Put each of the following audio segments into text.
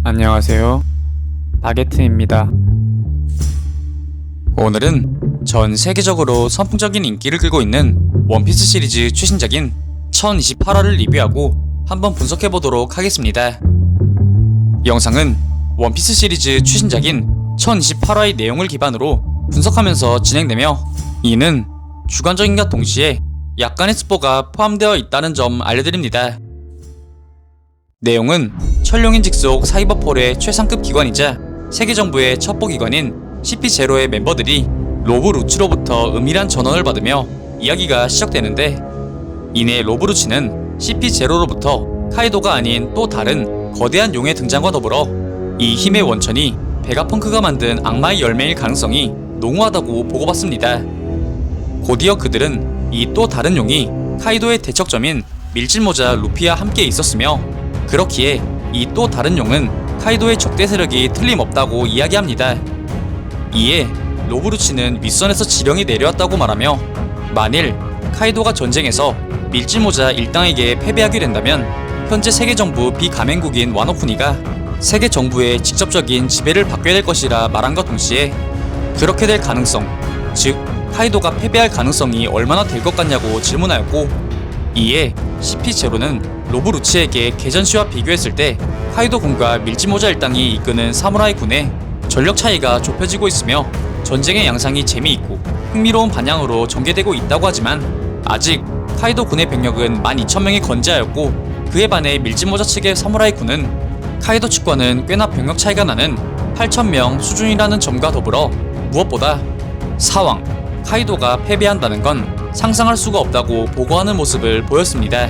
안녕하세요. 바게트입니다. 오늘은 전 세계적으로 선풍적인 인기를 끌고 있는 원피스 시리즈 최신작인 1028화를 리뷰하고 한번 분석해보도록 하겠습니다. 영상은 원피스 시리즈 최신작인 1028화의 내용을 기반으로 분석하면서 진행되며, 이는 주관적인과 동시에 약간의 스포가 포함되어 있다는 점 알려드립니다. 내용은 천룡인 직속 사이버폴의 최상급 기관이자 세계정부의 첩보기관인 CP0의 멤버들이 로브 루치로부터 은밀한 전원을 받으며 이야기가 시작되는데, 이내 로브 루치는 CP0로부터 카이도가 아닌 또 다른 거대한 용의 등장과 더불어 이 힘의 원천이 베가펑크가 만든 악마의 열매일 가능성이 농후하다고 보고받습니다. 곧이어 그들은 이 또 다른 용이 카이도의 대척점인 밀짚모자 루피와 함께 있었으며, 그렇기에 이 또 다른 용은 카이도의 적대 세력이 틀림없다고 이야기합니다. 이에 로브루치는 윗선에서 지령이 내려왔다고 말하며, 만일 카이도가 전쟁에서 밀짚모자 일당에게 패배하게 된다면 현재 세계정부 비가맹국인 와노쿠니가 세계정부의 직접적인 지배를 받게 될 것이라 말함과 동시에, 그렇게 될 가능성, 즉 카이도가 패배할 가능성이 얼마나 될 것 같냐고 질문하였고, 이에 CP0는 로브루치에게 개전시와 비교했을 때 카이도 군과 밀짚모자 일당이 이끄는 사무라이 군의 전력 차이가 좁혀지고 있으며 전쟁의 양상이 재미있고 흥미로운 방향으로 전개되고 있다고 하지만, 아직 카이도 군의 병력은 12,000명이 건재하였고, 그에 반해 밀짚모자 측의 사무라이 군은 카이도 측과는 꽤나 병력 차이가 나는 8,000명 수준이라는 점과 더불어 무엇보다 사왕, 카이도가 패배한다는 건 상상할 수가 없다고 보고하는 모습을 보였습니다.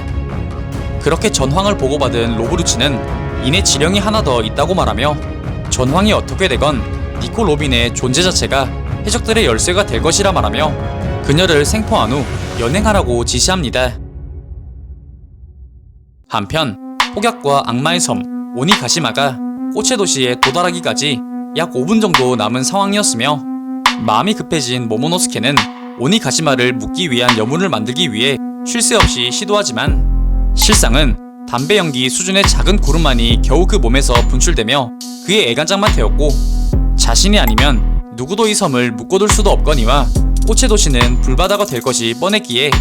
그렇게 전황을 보고받은 로브루치는 이내 지령이 하나 더 있다고 말하며, 전황이 어떻게 되건 니코 로빈의 존재 자체가 해적들의 열쇠가 될 것이라 말하며 그녀를 생포한 후 연행하라고 지시합니다. 한편 폭약과 악마의 섬 오니가시마가 꽃의 도시에 도달하기까지 약 5분 정도 남은 상황이었으며, 마음이 급해진 모모노스케는 오니가시마를 묶기 위한 여문을 만들기 위해 쉴 새 없이 시도하지만, 실상은 담배 연기 수준의 작은 구름만이 겨우 그 몸에서 분출되며 그의 애간장만 되었고, 자신이 아니면 누구도 이 섬을 묶어둘 수도 없거니와 꽃의 도시는 불바다가 될 것이 뻔했기에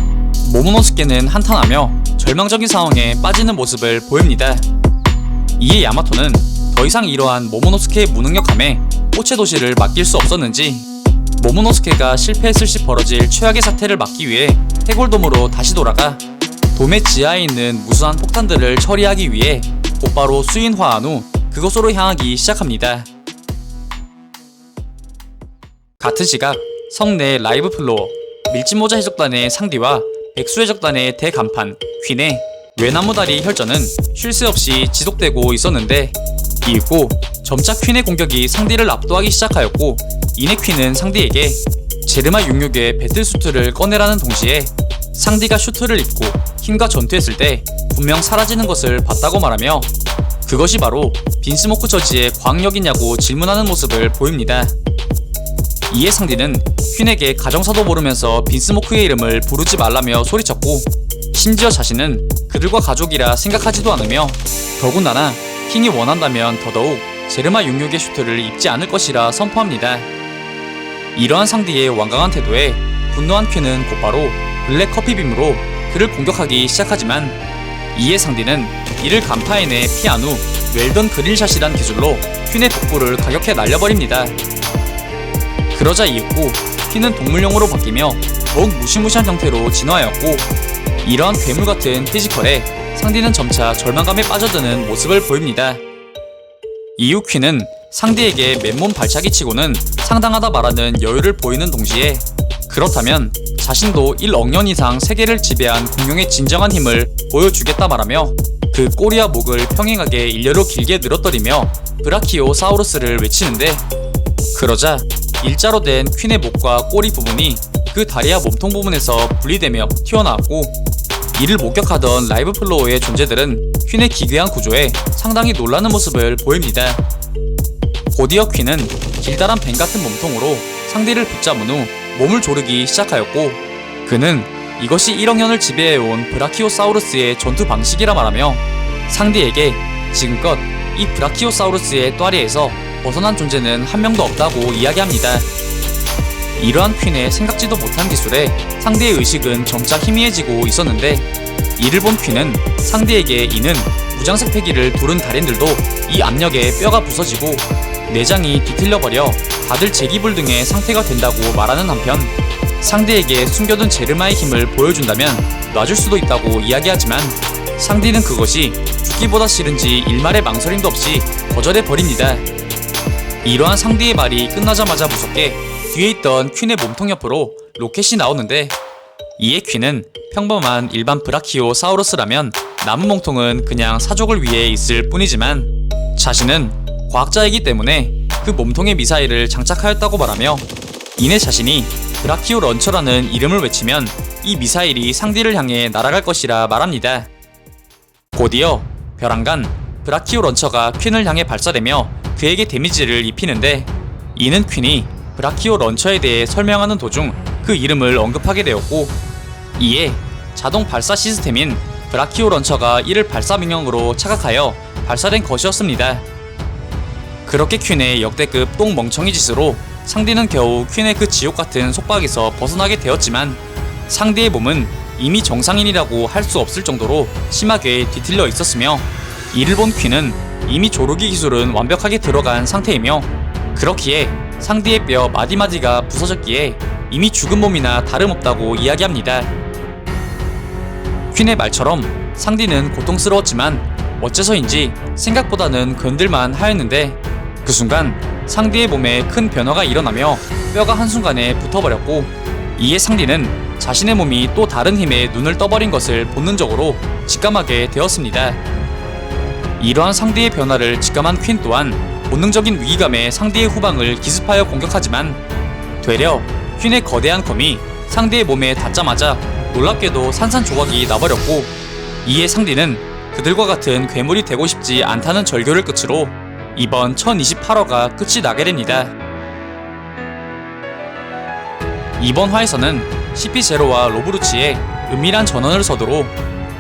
모모노스케는 한탄하며 절망적인 상황에 빠지는 모습을 보입니다. 이에 야마토는 더 이상 이러한 모모노스케의 무능력함에 꽃의 도시를 맡길 수 없었는지, 모모노스케가 실패했을 시 벌어질 최악의 사태를 막기 위해 해골돔으로 다시 돌아가 돔의 지하에 있는 무수한 폭탄들을 처리하기 위해 곧바로 수인화한 후 그곳으로 향하기 시작합니다. 같은 시각 성 내 라이브 플로어, 밀짚모자 해적단의 상디와 백수 해적단의 대간판 퀸의 외나무다리 혈전은 쉴 새 없이 지속되고 있었는데, 이윽고 점차 퀸의 공격이 상디를 압도하기 시작하였고, 이내 퀸은 상디에게 제르마 66의 배틀수트를 꺼내라는 동시에 상디가 슈트를 입고 힘과 전투했을 때 분명 사라지는 것을 봤다고 말하며, 그것이 바로 빈스모크 저지의 과학력이냐고 질문하는 모습을 보입니다. 이에 상디는 퀸에게 가정사도 모르면서 빈스모크의 이름을 부르지 말라며 소리쳤고, 심지어 자신은 그들과 가족이라 생각하지도 않으며 더군다나 킹이 원한다면 더더욱 제르마 66의 슈트를 입지 않을 것이라 선포합니다. 이러한 상디의 완강한 태도에 분노한 퀸은 곧바로 블랙 커피빔으로 그를 공격하기 시작하지만, 이에 상디는 이를 간파해내 피한 후 웰던 그릴샷이란 기술로 퀸의 복부를 가격해 날려버립니다. 그러자 이윽고 퀸은 동물용으로 바뀌며 더욱 무시무시한 형태로 진화하였고, 이러한 괴물같은 피지컬에 상디는 점차 절망감에 빠져드는 모습을 보입니다. 이후 퀸은 상디에게 맨몸 발차기 치고는 상당하다 말하는 여유를 보이는 동시에, 그렇다면 자신도 1억 년 이상 세계를 지배한 공룡의 진정한 힘을 보여주겠다 말하며 그 꼬리와 목을 평행하게 일렬로 길게 늘어뜨리며 브라키오사우루스를 외치는데, 그러자 일자로 된 퀸의 목과 꼬리 부분이 그 다리와 몸통 부분에서 분리되며 튀어나왔고, 이를 목격하던 라이브 플로어의 존재들은 퀸의 기괴한 구조에 상당히 놀라는 모습을 보입니다. 곧이어 퀸은 길다란 뱀 같은 몸통으로 상디를 붙잡은 후 몸을 조르기 시작하였고, 그는 이것이 1억 년을 지배해온 브라키오사우루스의 전투 방식이라 말하며 상디에게 지금껏 이 브라키오사우루스의 또아리에서 벗어난 존재는 한 명도 없다고 이야기합니다. 이러한 퀸의 생각지도 못한 기술에 상대의 의식은 점차 희미해지고 있었는데, 이를 본 퀸은 상대에게 이는 무장색 패기를 두른 달인들도 이 압력에 뼈가 부서지고 내장이 뒤틀려버려 다들 제기불등의 상태가 된다고 말하는 한편, 상대에게 숨겨둔 제르마의 힘을 보여준다면 놔줄 수도 있다고 이야기하지만, 상디는 그것이 죽기보다 싫은지 일말의 망설임도 없이 거절해버립니다. 이러한 상디의 말이 끝나자마자 무섭게 뒤에 있던 퀸의 몸통 옆으로 로켓이 나오는데, 이에 퀸은 평범한 일반 브라키오사우루스라면 나무 몸통은 그냥 사족을 위해 있을 뿐이지만, 자신은 과학자이기 때문에 그 몸통에 미사일을 장착하였다고 말하며, 이내 자신이 브라키오 런처라는 이름을 외치면 이 미사일이 상디를 향해 날아갈 것이라 말합니다. 곧이어 벼랑간 브라키오 런처가 퀸을 향해 발사되며 그에게 데미지를 입히는데, 이는 퀸이 브라키오 런처에 대해 설명하는 도중 그 이름을 언급하게 되었고, 이에 자동 발사 시스템인 브라키오 런처가 이를 발사 명령으로 착각하여 발사된 것이었습니다. 그렇게 퀸의 역대급 똥멍청이 짓으로 상디는 겨우 퀸의 그 지옥같은 속박에서 벗어나게 되었지만, 상디의 몸은 이미 정상인이라고 할 수 없을 정도로 심하게 뒤틀려 있었으며, 이를 본 퀸은 이미 조르기 기술은 완벽하게 들어간 상태이며, 그렇기에 상디의 뼈 마디마디가 부서졌기에 이미 죽은 몸이나 다름없다고 이야기합니다. 퀸의 말처럼 상디는 고통스러웠지만 어째서인지 생각보다는 건들만 하였는데, 그 순간 상디의 몸에 큰 변화가 일어나며 뼈가 한순간에 붙어버렸고, 이에 상디는 자신의 몸이 또 다른 힘에 눈을 떠버린 것을 본능적으로 직감하게 되었습니다. 이러한 상디의 변화를 직감한 퀸 또한 본능적인 위기감에 상디의 후방을 기습하여 공격하지만, 되려 퀸의 거대한 검이 상디의 몸에 닿자마자 놀랍게도 산산조각이 나버렸고, 이에 상디는 그들과 같은 괴물이 되고 싶지 않다는 절교를 끝으로 이번 1028화가 끝이 나게 됩니다. 이번 화에서는 CP0와 로브루치의 은밀한 전원을 서두로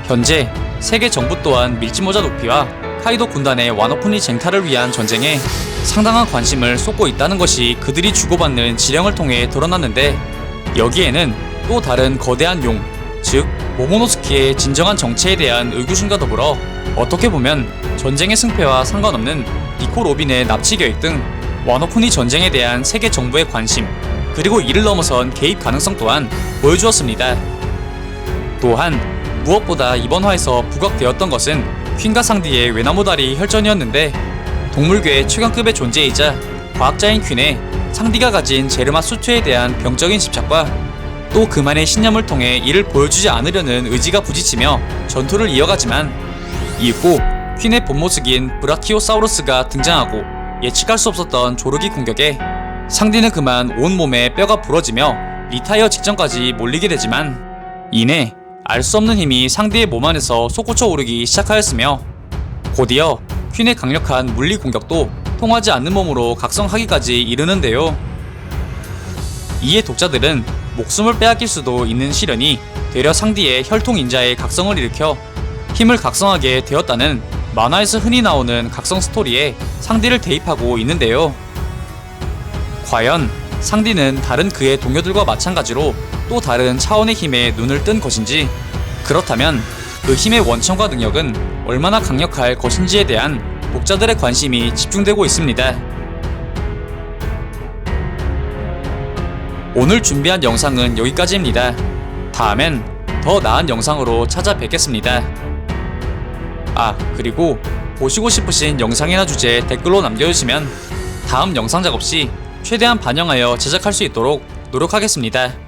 현재 세계 정부 또한 밀짚모자 높이와 카이도 군단의 와노쿠니 쟁탈을 위한 전쟁에 상당한 관심을 쏟고 있다는 것이 그들이 주고받는 지령을 통해 드러났는데, 여기에는 또 다른 거대한 용, 즉 모모노스키의 진정한 정체에 대한 의구심과 더불어 어떻게 보면 전쟁의 승패와 상관없는 니코 로빈의 납치 계획 등 와노쿠니 전쟁에 대한 세계 정부의 관심, 그리고 이를 넘어선 개입 가능성 또한 보여주었습니다. 또한 무엇보다 이번 화에서 부각되었던 것은 퀸과 상디의 외나무다리 혈전이었는데, 동물계의 최강급의 존재이자 과학자인 퀸의 상디가 가진 제르마 수트에 대한 병적인 집착과 또 그만의 신념을 통해 이를 보여주지 않으려는 의지가 부딪히며 전투를 이어가지만, 이윽고 퀸의 본모습인 브라키오사우루스가 등장하고 예측할 수 없었던 조르기 공격에 상디는 그만 온몸에 뼈가 부러지며 리타이어 직전까지 몰리게 되지만, 이내 알 수 없는 힘이 상디의 몸 안에서 솟구쳐 오르기 시작하였으며, 곧이어 퀸의 강력한 물리 공격도 통하지 않는 몸으로 각성하기까지 이르는데요. 이에 독자들은 목숨을 빼앗길 수도 있는 시련이 되려 상디의 혈통인자의 각성을 일으켜 힘을 각성하게 되었다는 만화에서 흔히 나오는 각성 스토리에 상디를 대입하고 있는데요. 과연 상디는 다른 그의 동료들과 마찬가지로 또 다른 차원의 힘에 눈을 뜬 것인지, 그렇다면 그 힘의 원천과 능력은 얼마나 강력할 것인지에 대한 독자들의 관심이 집중되고 있습니다. 오늘 준비한 영상은 여기까지입니다. 다음엔 더 나은 영상으로 찾아뵙겠습니다. 그리고 보시고 싶으신 영상이나 주제 댓글로 남겨주시면 다음 영상 작업 시 최대한 반영하여 제작할 수 있도록 노력하겠습니다.